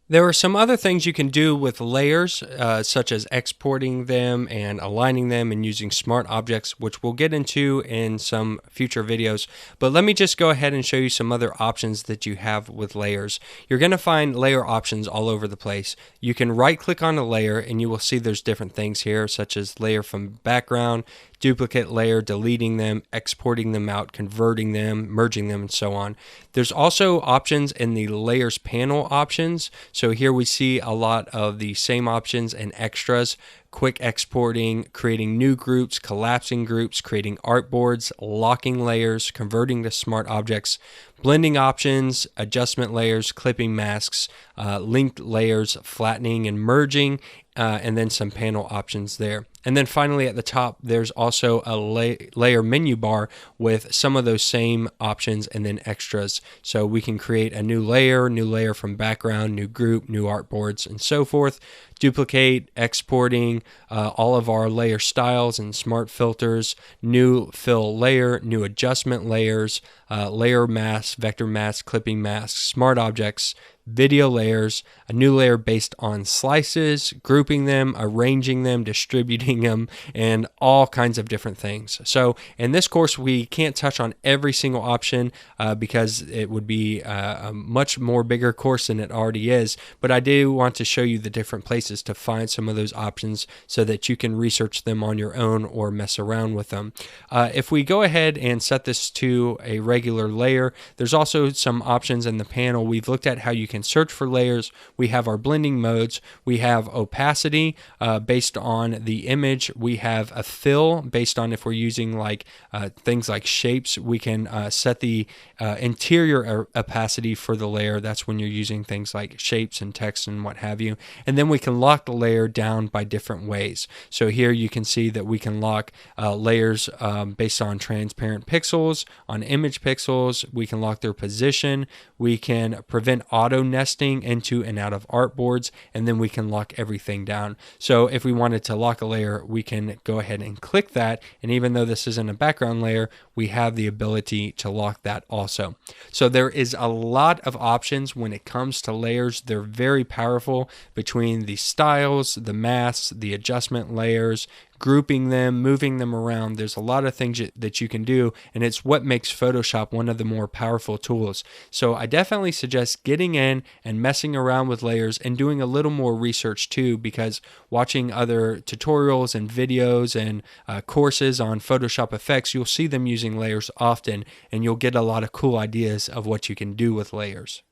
There are some other things you can do with layers, such as exporting them and aligning them and using smart objects, which we'll get into in some future videos. But let me just go ahead and show you some other options that you have with layers. You're going to find layer options all over the place. You can right click on a layer and you will see there's different things here, such as layer from background, duplicate layer, deleting them, exporting them out, converting them, merging them, and so on. There's also options in the layers panel options. So here we see a lot of the same options and extras: quick exporting, creating new groups, collapsing groups, creating artboards, locking layers, converting to smart objects, blending options, adjustment layers, clipping masks, linked layers, flattening and merging, and then some panel options there. And then finally at the top, there's also a layer menu bar with some of those same options and then extras. So we can create a new layer from background, new group, new artboards, and so forth. Duplicate, exporting, all of our layer styles and smart filters, new fill layer, new adjustment layers, layer masks, vector masks, clipping masks, smart objects, video layers, a new layer based on slices, grouping them, arranging them, distributing them, and all kinds of different things. So in this course, we can't touch on every single option because it would be a much more bigger course than it already is, but I do want to show you the different places to find some of those options so that you can research them on your own or mess around with them. If we go ahead and set this to a regular layer, there's also some options in the panel. We've looked at how you can search for layers. We have our blending modes. We have opacity based on the image. We have a fill based on if we're using like things like shapes. We can set the interior opacity for the layer. That's when you're using things like shapes and text and what have you. And then we can lock the layer down by different ways. So here you can see that we can lock layers based on transparent pixels, on image pixels. We can lock their position. We can prevent auto nesting into and out of artboards, and then we can lock everything down. So if we wanted to lock a layer, we can go ahead and click that, and even though this isn't a background layer, we have the ability to lock that also. So there is a lot of options when it comes to layers. They're very powerful between the styles, the masks, the adjustment layers, grouping them, moving them around. There's a lot of things that you can do, and it's what makes Photoshop one of the more powerful tools. So I definitely suggest getting in and messing around with layers and doing a little more research too, because watching other tutorials and videos and courses on Photoshop effects, you'll see them using layers often, and you'll get a lot of cool ideas of what you can do with layers.